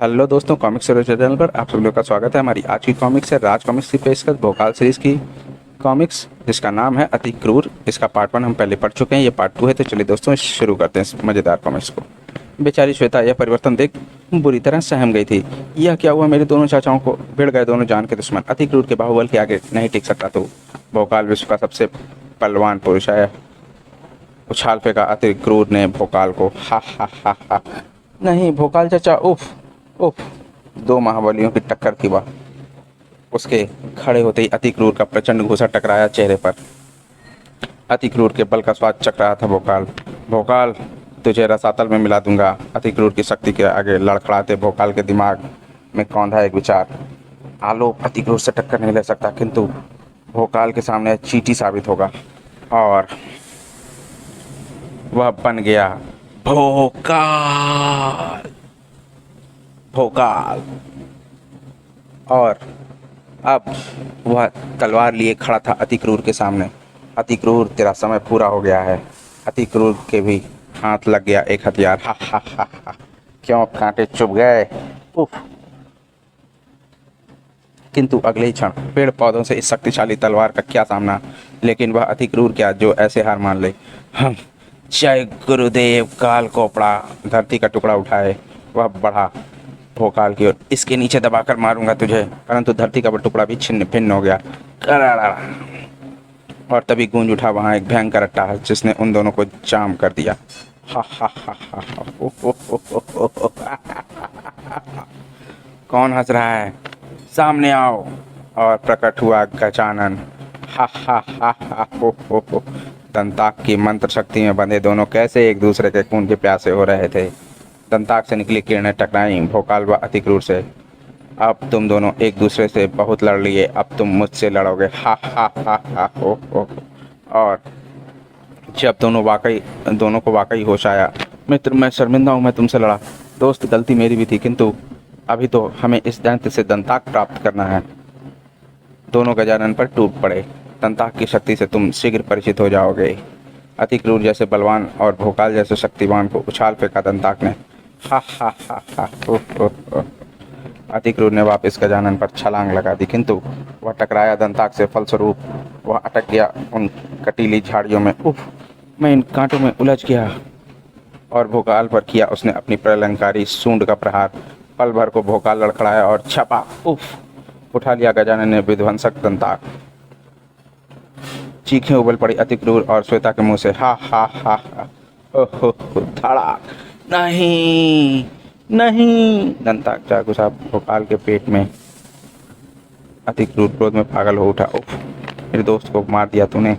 Hello दोस्तों, comics channel पर आप सभी लोग का स्वागत है। हमारी आज की कॉमिक्स है राज कॉमिक्स की पेशकश भोकाल सीरीज की कॉमिक्स, जिसका नाम है अति क्रूर। इसका पार्ट 1 हम पहले पढ़ चुके हैं, ये पार्ट 2 है। तो चलिए दोस्तों शुरू करते हैं इस मज़ेदार कॉमिक्स को। बेचारी श्वेता यह परिवर्तन देख बुरी तरह सहम गई थी। यह क्या हुआ? मेरे दोनों चाचाओं को भिड़ गए दोनों जान के दुश्मन। अति क्रूर के बाहुबल के आगे नहीं टिक सकता तू। भोकाल विश्व का सबसे बलवान पुरुष है। उछाल फेंका अति क्रूर ने भोकाल को। हा हा हा हा। नहीं भोकाल चाचा, उफ उफ। दो महाबलियों की टक्कर थी वह। उसके खड़े होते ही अति क्रूर का प्रचंड घूंसा टकराया चेहरे पर। अति क्रूर के बल का स्वाद चख रहा था भोकाल। भोकाल, तुझे रसातल में मिला दूंगा। अति क्रूर की शक्ति के आगे लड़खड़ाते भोकाल के दिमाग में कौंधा एक विचार। आलोक अति क्रूर से टक्कर नहीं ले सकता, किंतु भोकाल के सामने चींटी साबित होगा। और वह बन गया भोकाल। भोकाल। और अब वह तलवार लिए खड़ा था अति क्रूर के सामने। अति क्रूर, तेरा समय पूरा हो गया है। अति क्रूर के भी हाथ लग गया एक हथियार। हा हा हा हा। क्यों कांटे चुभ गए? उफ। किंतु अगले ही क्षण पेड़ पौधों से इस शक्तिशाली तलवार का क्या सामना। लेकिन वह अति क्रूर क्या जो ऐसे हार मान ले। हम जय गुरुदेव। काल कोपड़ा धरती का टुकड़ा उठाए वह बढ़ा भोकाल की ओर। इसके नीचे दबाकर मारूंगा तुझे। परंतु धरती का वो टुकड़ा भी छिन्न भिन्न हो गया। करारा। और तभी गूंज उठा वहां एक भयंकर अट्टहास जिसने उन दोनों को जाम कर दिया। हा हा हा हा हा। ओ, ओ, ओ, ओ, ओ, ओ, कौन हंस रहा है? सामने आओ। और प्रकट हुआ गजानन। हा हा हा हा हो हो। दंताक की मंत्र शक्ति में बंधे दोनों कैसे एक दूसरे के खून के प्यासे हो रहे थे। दंताक से निकली किरणें टकराई भोकाल व अति क्रूर से। अब तुम दोनों एक दूसरे से बहुत लड़ लिए, अब तुम मुझसे लड़ोगे। हा हा हा हा हो। और जब दोनों को वाकई होश आया, मित्र मैं शर्मिंदा हूँ, मैं तुमसे लड़ा। दोस्त, गलती मेरी भी थी, किंतु अभी तो हमें इस दैत्य से दंताक प्राप्त करना है। दोनों गजानन पर टूट पड़े। दंताक की शक्ति से तुम शीघ्र परिचित हो जाओगे। अति क्रूर जैसे बलवान और भोकाल जैसे शक्तिवान को उछाल फेंका दंताक ने। हा हा हा हा हो हो। अति क्रूर ने वापस गजानन पर छलांग लगा दी, किंतु वह टकराया दंताक से। फलस्वरूप वह अटक गया उन कटीली झाड़ियों में। उफ, मैं इन कांटों में उलझ गया। और भोकाल पर किया उसने अपनी प्रलंकारी सूंड का प्रहार। पल भर को भोकाल लड़खड़ाया और छपा। उफ। उठा लिया गजानन ने विध्वंसक दंताक। चीखें उबल पड़ी अति क्रूर और श्वेता के मुंह से। हा हा हा हा। ओहो धड़ाक। नहीं नहीं। दंताक जा घुसा भोकाल के पेट में। अति क्रूर क्रोध में पागल हो उठा। उफ, मेरे दोस्त को मार दिया तूने।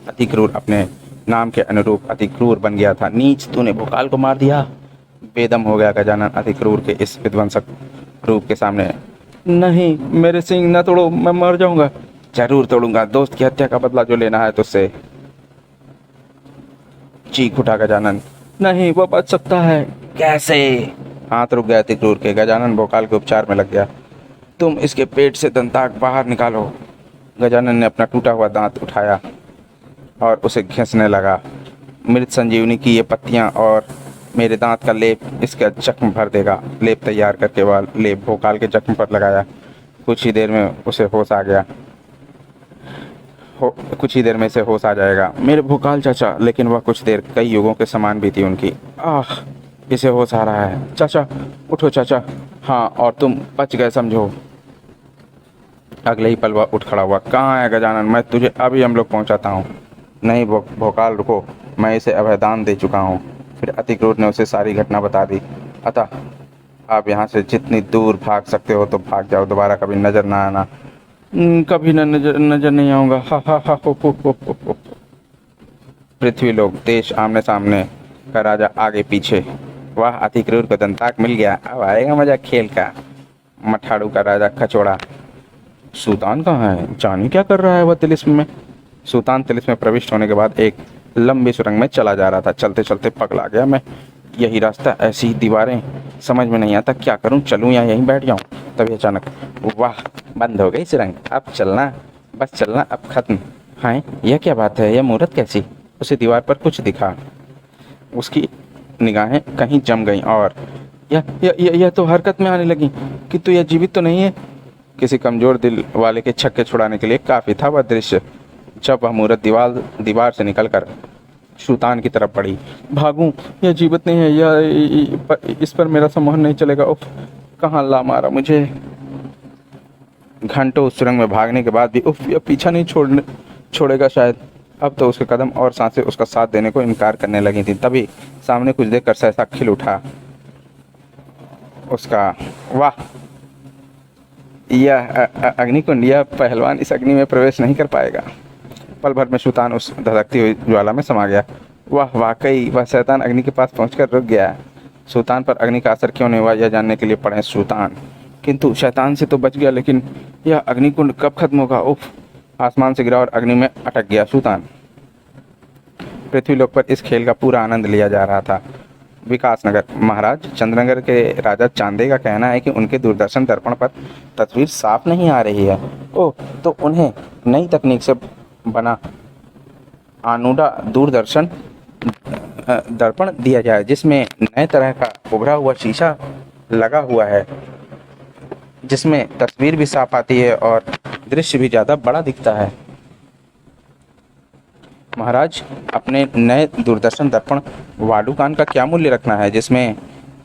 अति क्रूर अपने नाम के अनुरूप अति क्रूर बन गया था। नीच, तूने भोकाल को मार दिया। बेदम हो गया गजानन अति क्रूर के इस विध्वंसक रूप के सामने। नहीं, मेरे सिंह न तोड़ो, मैं मर जाऊंगा। जरूर तोड़ूंगा, दोस्त की हत्या का बदला जो लेना है तुझसे। चीख उठा गजानन। नहीं, वो बच सकता है। कैसे? हाथ रुक गया अति क्रूर के। गजानन भोकाल के उपचार में लग गया। तुम इसके पेट से दंताक बाहर निकालो। गजानन ने अपना टूटा हुआ दांत उठाया और उसे घिसने लगा। मृत संजीवनी की ये पत्तियां और मेरे दांत का लेप इसका जख्म भर देगा। लेप तैयार करके वह लेप भोकाल के जख्म पर लगाया। कुछ ही देर में उसे होश आ गया। कुछ ही देर में इसे होश आ जाएगा। मेरे भोकाल चाचा। लेकिन वह कुछ देर कई युगों के समान भी थी उनकी। आह, इसे होश आ रहा है। चाचा उठो चाचा। हाँ, और तुम बच गए समझो। अगले ही पल वह उठ खड़ा हुआ। कहाँ है गजानन? मैं तुझे अभी हम लोग पहुँचाता हूँ। नहीं भोकाल रुको, मैं इसे अभयदान दे चुका हूँ। फिर अति क्रूर ने उसे सारी घटना बता दी। अतः आप यहाँ से जितनी दूर भाग सकते हो तो भाग जाओ, दोबारा कभी नजर ना आना। कभी नजर नहीं आऊंगा। हा हा हा हो। पृथ्वी लोग देश आमने सामने का राजा आगे पीछे। वाह, अति क्रूर को दंताक मिल गया, अब आएगा मजा खेल का। मठाड़ू का राजा खचोड़ा। सुल्तान कहाँ है? जानी क्या कर रहा है वह तिलिस्म में? सुल्तान तिलिस्म में प्रविष्ट होने के बाद एक लंबी सुरंग में चला जा रहा था। चलते चलते पगला गया मैं। यही रास्ता, ऐसी ही दीवारें, समझ में नहीं आता क्या करूं, चलूं या यहीं बैठ जाऊं। तभी अचानक, वाह, बंद हो गई सुरंग, अब चलना, बस चलना अब खत्म। हाँ, यह क्या बात है? यह मुहूर्त कैसी? उसे दीवार पर कुछ दिखा। उसकी निगाहें कहीं जम गईं और यह तो हरकत में आने लगी कि तो यह जीवित तो नहीं है। किसी कमजोर दिल वाले के छक्के छुड़ाने के लिए काफी था वह दृश्य। जब वह मूरत दीवार से निकलकर सुल्तान की तरफ बढ़ी। भागूं, यह जीवित नहीं है, इस पर मेरा सम्मोहन नहीं चलेगा। उफ, कहाँ ला मारा मुझे। घंटों उस सुरंग में भागने के बाद भी उफ, यह पीछा नहीं छोड़ेगा शायद। अब तो उसके कदम और सांसें उसका साथ देने को इनकार करने लगी थी। तभी सामने कुछ देखकर सहसा खिल उठा उसका। वाह, यह अग्निकुंड, यह पहलवान इस अग्नि में प्रवेश नहीं कर पाएगा। पल भर में सुल्तान उस धधकती हुई ज्वाला में समा गया। वह वाकई वह शैतान अग्नि के पास पहुंचकर रुक गया। सुल्तान पर अग्नि का असर क्यों नहीं हुआ यह जानने के लिए पड़े सुल्तान। किंतु शैतान से तो बच गया, लेकिन यह अग्निकुंड कब खत्म होगा। उफ, आसमान से गिरा और अग्नि में अटक गया सुल्तान। पृथ्वीलोक पर इस खेल का पूरा आनंद लिया जा रहा था। विकासनगर महाराज चंद्रनगर के राजा चांदे का कहना है कि उनके दूरदर्शन दर्पण पर तस्वीर साफ नहीं आ रही है। ओह, तो उन्हें नई तकनीक से बना आनुडा दूरदर्शन दर्पण दिया जाए, जिसमें नए तरह का उभरा हुआ शीशा लगा हुआ है, जिसमें तस्वीर भी साफ आती है और दृश्य भी ज़्यादा बड़ा दिखता है। महाराज, अपने नए दूरदर्शन दर्पण वाडुकान का क्या मूल्य रखना है, जिसमें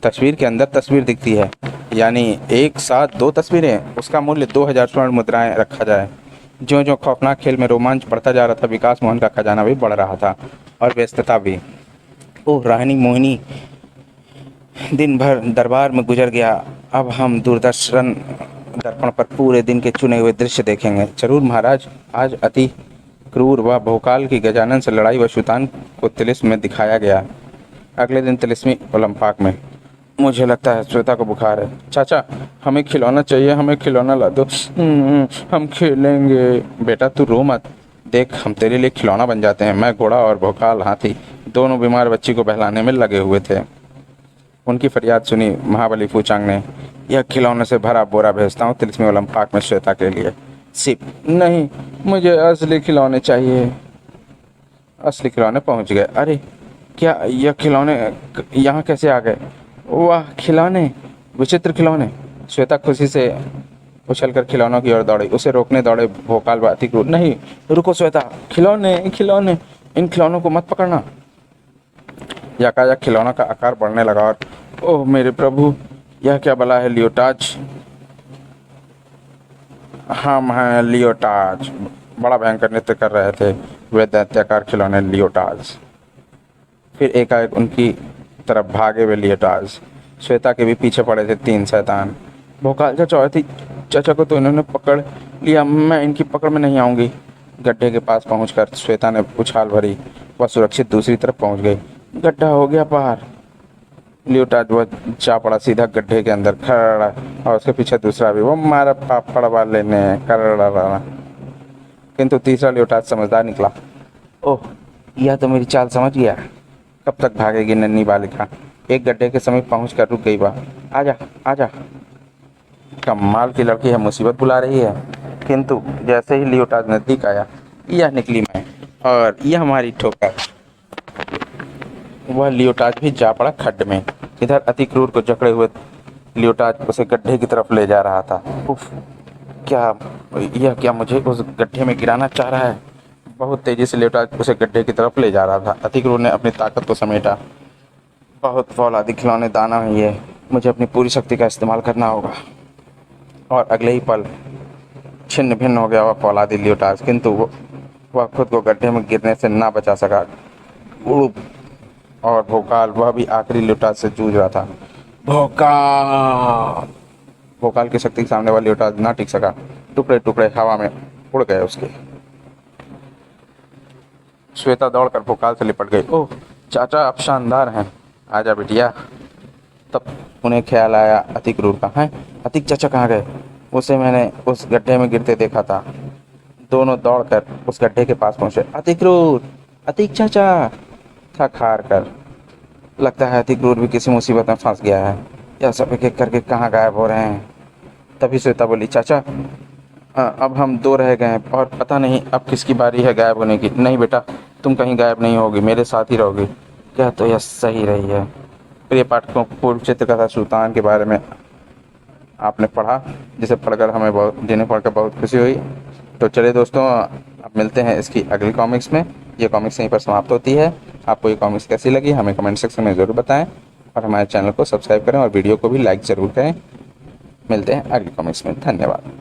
तस्वीर के अंदर तस्वीर दिखती है, यानी एक साथ दो तस्वीरें, उसका मूल्य 2000 स्वर्ण मुद्राएं रखा जाए। ज्यों ज्यों खौफनाक खेल में रोमांच बढ़ता जा रहा था, विकास मोहन का खजाना भी बढ़ रहा था और व्यस्तता भी। ओह रानी मोहिनी, दिन भर दरबार में गुजर गया, अब हम दूरदर्शन दर्पण पर पूरे दिन के चुने हुए दृश्य देखेंगे। जरूर महाराज, आज अति क्रूर व भोकाल की गजानन से लड़ाई व सुल्तान को तिलिस्म में दिखाया गया। अगले दिन तिलिस्मी ओलंपाक में। मुझे लगता है श्वेता को बुखार है। चाचा, हमें खिलौना चाहिए, हमें खिलौना ला दो। हम खेलेंगे। बेटा तू रो मत, देख हम तेरे लिए खिलौना बन जाते हैं। मैं घोड़ा और भोकाल हाथी दोनों बीमार बच्ची को बहलाने में लगे हुए थे। उनकी फरियाद सुनी महाबली फूचांग ने। यह खिलौने से भरा बोरा भेजता हूँ तिलिस्मी ओलंपाक में श्वेता के लिए। सिप, नहीं, मुझे असली खिलौने चाहिए। असली खिलौने पहुँच गए। अरे क्या यह खिलौने यहाँ कैसे आ गए। वाह, खिलौने, विचित्र खिलौने। श्वेता खुशी से उछलकर खिलौनों की ओर दौड़ी। उसे रोकने दौड़े भोकाल बाती को। नहीं, रुको श्वेता, खिलौने खिलौने, इन खिलौनों को मत पकड़ना। यकायक खिलौनों का आकार बढ़ने लगा और ओह मेरे प्रभु, यह क्या बला है। लियोटाज, हम हैं लियोटाज। बड़ा भयंकर नृत्य कर रहे थे वे दैत्याकार खिलौने लियोटाज। फिर एकाएक उनकी तरफ भागे वे लियोटाज। श्वेता के भी पीछे पड़े थे 3 शैतान। भोकाल चाचा को तो इन्होंने पकड़ लिया, मैं इनकी पकड़ में नहीं आऊँगी। गड्ढे के पास पहुंचकर श्वेता ने उछाल भरी, वह सुरक्षित दूसरी तरफ पहुंच गई। गड्ढा हो गया पार। लियोटाज वह जा पड़ा सीधा गड्ढे के अंदर खड़ा, और उसके पीछे दूसरा भी। वो मारा पापड़ वाले ने कर, किंतु तीसरा लियोटाज समझदार निकला। ओह, यह तो मेरी चाल समझ गया। कब तक भागेगी नन्ही बालिका। एक गड्ढे के समीप पहुंचकर रुक गई वह। आजा आजा, कमाल की लड़की है, मुसीबत बुला रही है। किंतु जैसे ही लियोटाज नजदीक आया, यह निकली मैं और यह हमारी ठोकर। वह लियोटाज भी जा पड़ा खड्ड में। इधर अति क्रूर को जकड़े हुए लियोटाज उसे गड्ढे की तरफ ले जा रहा था। उफ, क्या मुझे उस गड्ढे में गिराना चाह रहा है। बहुत तेजी से लियोटाज उसे गड्ढे की तरफ ले जा रहा था। अति क्रूर ने अपनी ताकत को समेटा। बहुत फौलादी खिलौने दाना है ये, मुझे अपनी पूरी शक्ति का इस्तेमाल करना होगा। और अगले ही पल छिन्न भिन्न हो गया वह फौलादी लियोटाज, किंतु वह खुद को गड्ढे में गिरने से ना बचा सका। और भोकाल, वह भी आखिरी लियोटाज से जूझ रहा था। भोकाल की शक्ति के सामने वह लियोटाज ना टिक सका। टुकड़े टुकड़े हवा में उड़ गए उसके। श्वेता दौड़कर भोकाल से लिपट गई। ओह चाचा, आप शानदार हैं, आजा बिटिया। तब उन्हें ख्याल आया अति क्रूर का है। अतिक चाचा कहाँ गए। उसे मैंने उस गड्ढे में गिरते देखा था। दोनों दौड़कर उस गड्ढे के पास पहुंचे। अति क्रूर, अतिक चाचा। थक हार कर लगता है अति क्रूर भी किसी मुसीबत में फंस गया है। यह सब एक एक करके कहाँ गायब हो रहे हैं। तभी श्वेता बोली, चाचा अब हम 2 रह गए हैं और पता नहीं अब किसकी बारी है गायब होने की। नहीं बेटा, तुम कहीं गायब नहीं होगी, मेरे साथ ही रहोगी। क्या तो यह सही रही है। प्रिय पाठकों, कुरुक्षेत्र कथा सुल्तान के बारे में आपने पढ़ा, जिसे पढ़कर हमें जिन्हें पढ़कर बहुत खुशी हुई। तो चलिए दोस्तों, अब मिलते हैं इसकी अगली कॉमिक्स में। ये कॉमिक्स यहीं पर समाप्त होती है। आपको ये कॉमिक्स कैसी लगी हमें कमेंट सेक्शन में ज़रूर बताएं और हमारे चैनल को सब्सक्राइब करें और वीडियो को भी लाइक ज़रूर करें। मिलते हैं अगली कॉमिक्स में। धन्यवाद।